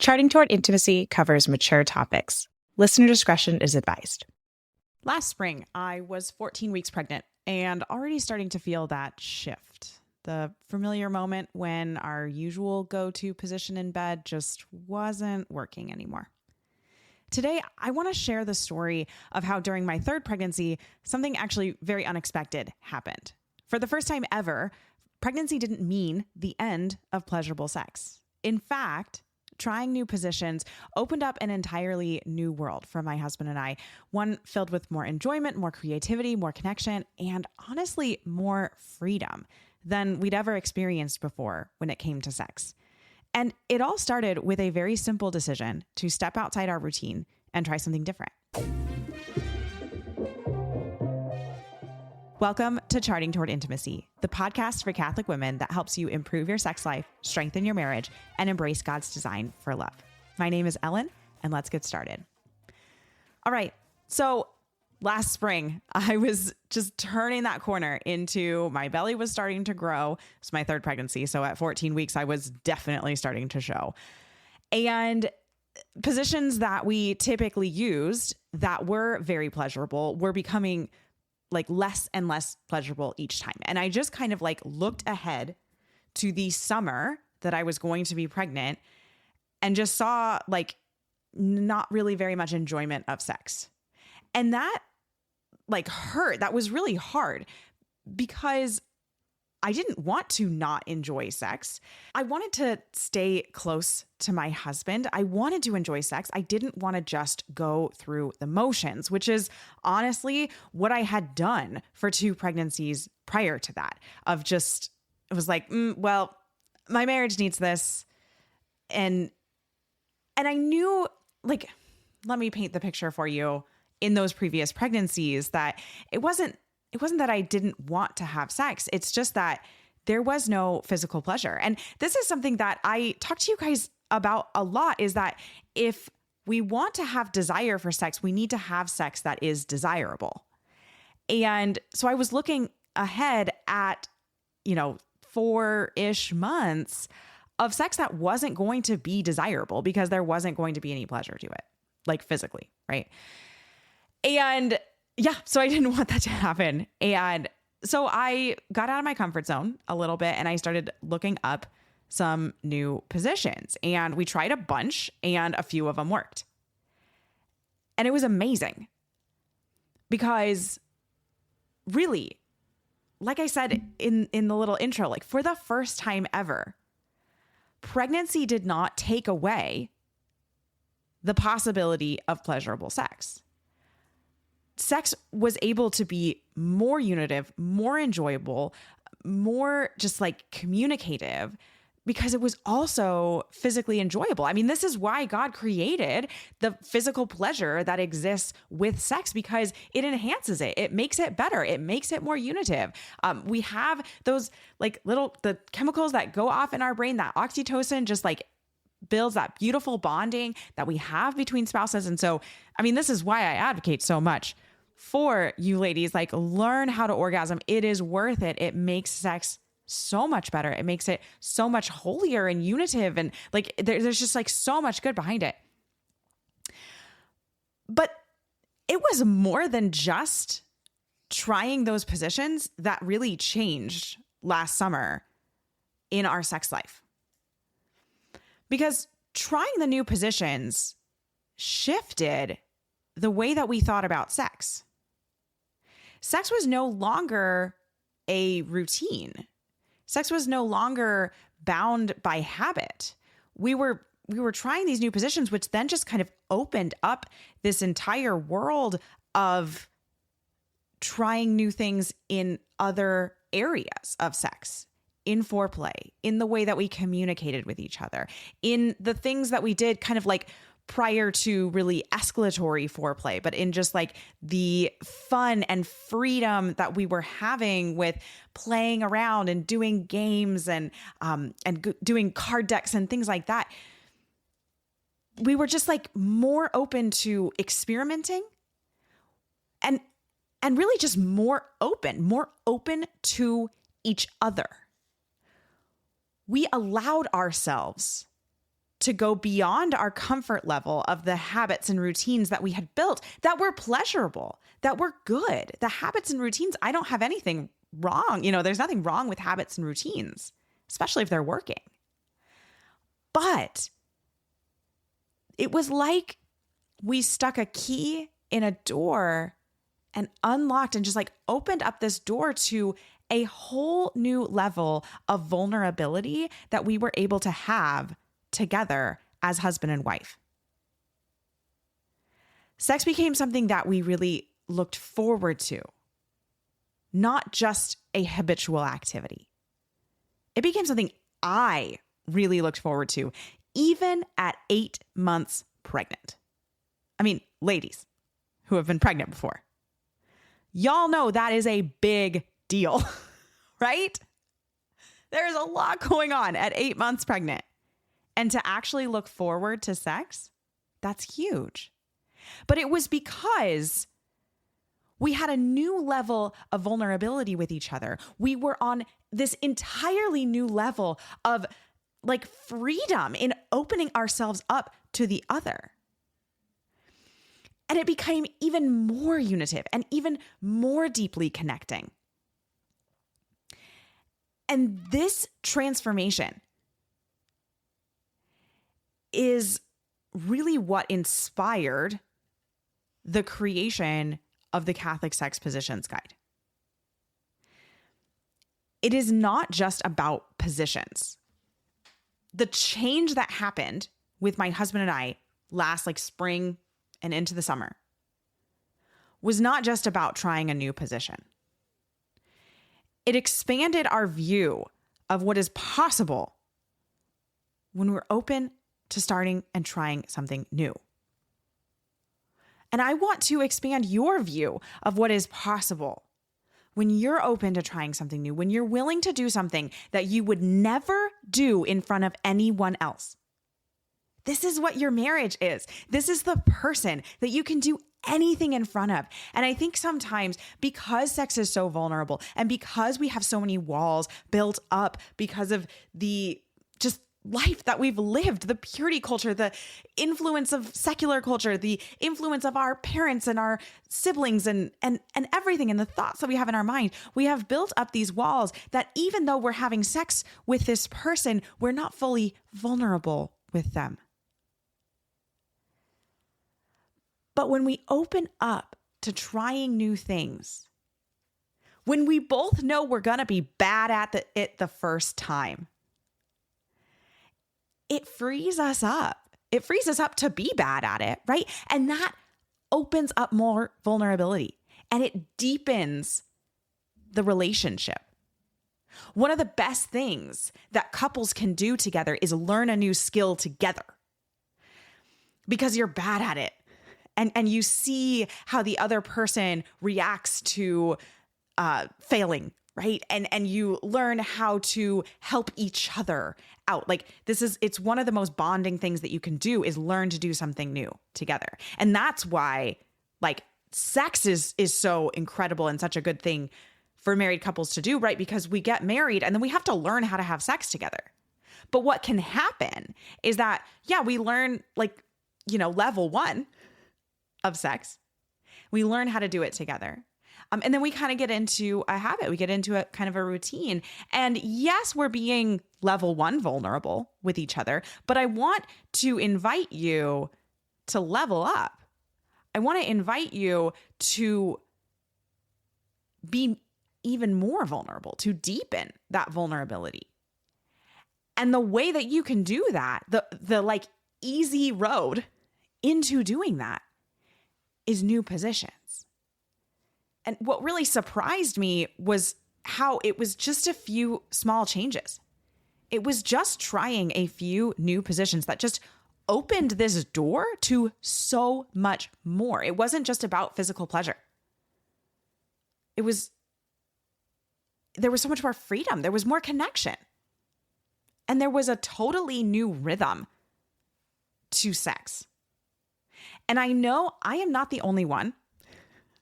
Charting Toward Intimacy covers mature topics. Listener discretion is advised. Last spring, I was 14 weeks pregnant and already starting to feel that shift. The familiar moment when our usual go-to position in bed just wasn't working anymore. Today, I want to share the story of how during my third pregnancy, something actually very unexpected happened. For the first time ever, pregnancy didn't mean the end of pleasurable sex. In fact, trying new positions opened up an entirely new world for my husband and I, one filled with more enjoyment, more creativity, more connection, and honestly, more freedom than we'd ever experienced before when it came to sex. And it all started with a very simple decision to step outside our routine and try something different. Welcome to Charting Toward Intimacy, the podcast for Catholic women that helps you improve your sex life, strengthen your marriage, and embrace God's design for love. My name is Ellen, and let's get started. All right, so last spring, I was just turning that corner into my belly was starting to grow. It's my third pregnancy, so at 14 weeks, I was definitely starting to show. And positions that we typically used that were very pleasurable were becoming like less and less pleasurable each time. And I just kind of like looked ahead to the summer that I was going to be pregnant and just saw like not really very much enjoyment of sex. And that like hurt. That was really hard because I didn't want to not enjoy sex. I wanted to stay close to my husband. I wanted to enjoy sex. I didn't want to just go through the motions, which is honestly what I had done for 2 pregnancies prior to that of just, it was like, well, my marriage needs this. And I knew, like, let me paint the picture for you in those previous pregnancies that it wasn't that I didn't want to have sex. It's just that there was no physical pleasure. And this is something that I talk to you guys about a lot, is that if we want to have desire for sex, we need to have sex that is desirable. And so I was looking ahead at, 4-ish months of sex that wasn't going to be desirable because there wasn't going to be any pleasure to it, like physically, right? And yeah, so I didn't want that to happen. And so I got out of my comfort zone a little bit and I started looking up some new positions, and we tried a bunch and a few of them worked. And it was amazing because really, like I said in the little intro, like for the first time ever, pregnancy did not take away the possibility of pleasurable sex. Sex was able to be more unitive, more enjoyable, more just like communicative because it was also physically enjoyable. I mean, this is why God created the physical pleasure that exists with sex, because it enhances it. It makes it better. It makes it more unitive. We have those like the chemicals that go off in our brain, that oxytocin just like builds that beautiful bonding that we have between spouses. And so, I mean, this is why I advocate so much for you ladies, like learn how to orgasm. It is worth it. It makes sex so much better. It makes it so much holier and unitive. And like, there's just like so much good behind it. But it was more than just trying those positions that really changed last summer in our sex life. Because trying the new positions shifted the way that we thought about sex. Sex was no longer a routine. Sex was no longer bound by habit. We were trying these new positions, which then just kind of opened up this entire world of trying new things in other areas of sex, in foreplay, in the way that we communicated with each other, in the things that we did kind of like prior to really escalatory foreplay, but in just like the fun and freedom that we were having with playing around and doing games and doing card decks and things like that. We were just like more open to experimenting and really just more open to each other. We allowed ourselves to go beyond our comfort level of the habits and routines that we had built that were pleasurable, that were good. The habits and routines, I don't have anything wrong. There's nothing wrong with habits and routines, especially if they're working. But it was like we stuck a key in a door and unlocked and just like opened up this door to a whole new level of vulnerability that we were able to have together as husband and wife. Sex became something that we really looked forward to, not just a habitual activity. It became something I really looked forward to, even at 8 months pregnant. I mean, ladies who have been pregnant before, y'all know that is a big deal, right? There's a lot going on at 8 months pregnant. And to actually look forward to sex, that's huge. But it was because we had a new level of vulnerability with each other. We were on this entirely new level of like freedom in opening ourselves up to the other. And it became even more unitive and even more deeply connecting. And this transformation is really what inspired the creation of the Catholic Sex Positions Guide. It is not just about positions. The change that happened with my husband and I last spring and into the summer was not just about trying a new position. It expanded our view of what is possible when we're open to starting and trying something new. And I want to expand your view of what is possible when you're open to trying something new, when you're willing to do something that you would never do in front of anyone else. This is what your marriage is. This is the person that you can do anything in front of. And I think sometimes because sex is so vulnerable and because we have so many walls built up because of the just life that we've lived, the purity culture, the influence of secular culture, the influence of our parents and our siblings and everything, and the thoughts that we have in our mind, we have built up these walls that even though we're having sex with this person, we're not fully vulnerable with them. But when we open up to trying new things, when we both know we're going to be bad at it the first time, it frees us up. It frees us up to be bad at it, right? And that opens up more vulnerability and it deepens the relationship. One of the best things that couples can do together is learn a new skill together because you're bad at it. And you see how the other person reacts to failing, right? And you learn how to help each other out. It's one of the most bonding things that you can do is learn to do something new together. And that's why sex is so incredible and such a good thing for married couples to do, right? Because we get married and then we have to learn how to have sex together. But what can happen is that, we learn level 1 of sex. We learn how to do it together. And then we kind of get into a habit. We get into a kind of a routine. And yes, we're being level 1 vulnerable with each other, but I want to invite you to level up. I want to invite you to be even more vulnerable, to deepen that vulnerability. And the way that you can do that, the easy road into doing that is new positions. And what really surprised me was how it was just a few small changes. It was just trying a few new positions that just opened this door to so much more. It wasn't just about physical pleasure. There was so much more freedom. There was more connection. And there was a totally new rhythm to sex. And I know I am not the only one.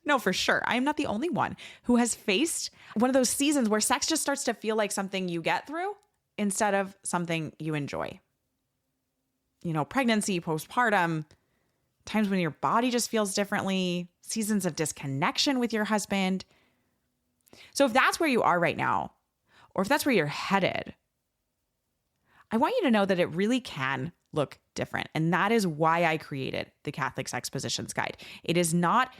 No, for sure. I am not the only one who has faced one of those seasons where sex just starts to feel like something you get through instead of something you enjoy. pregnancy, postpartum, times when your body just feels differently, seasons of disconnection with your husband. So if that's where you are right now, or if that's where you're headed, I want you to know that it really can look different. And that is why I created the Catholic Sex Positions Guide. It is not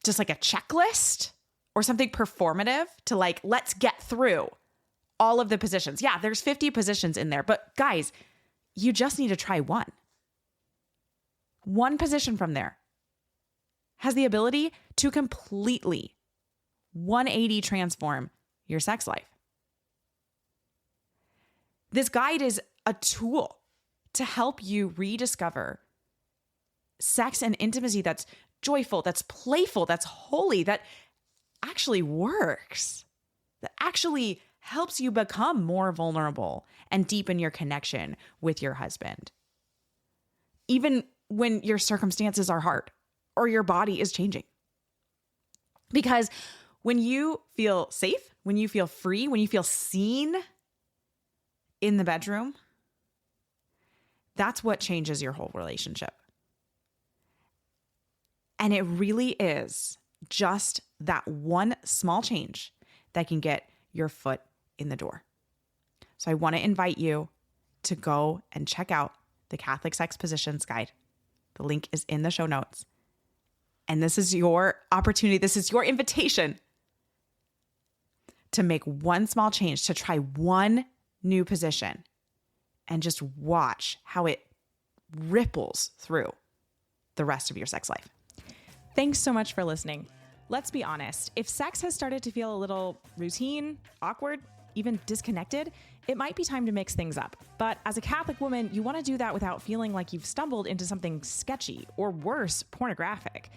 just like a checklist or something performative to like, let's get through all of the positions. Yeah, there's 50 positions in there, but guys, you just need to try one. One position from there has the ability to completely 180 transform your sex life. This guide is a tool to help you rediscover sex and intimacy that's joyful, that's playful, that's holy, that actually works, that actually helps you become more vulnerable and deepen your connection with your husband. Even when your circumstances are hard or your body is changing. Because when you feel safe, when you feel free, when you feel seen in the bedroom, that's what changes your whole relationship. And it really is just that one small change that can get your foot in the door. So I want to invite you to go and check out the Catholic Sex Positions Guide. The link is in the show notes. And this is your opportunity. This is your invitation to make one small change, to try one new position and just watch how it ripples through the rest of your sex life. Thanks so much for listening. Let's be honest. If sex has started to feel a little routine, awkward, even disconnected, it might be time to mix things up. But as a Catholic woman, you want to do that without feeling like you've stumbled into something sketchy or worse, pornographic.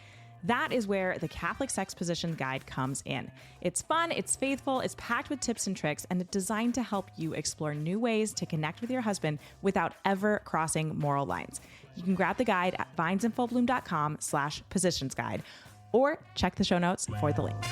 That is where the Catholic Sex Position Guide comes in. It's fun, it's faithful, it's packed with tips and tricks, and it's designed to help you explore new ways to connect with your husband without ever crossing moral lines. You can grab the guide at vinesandfullbloom.com/positionsguide or check the show notes for the link.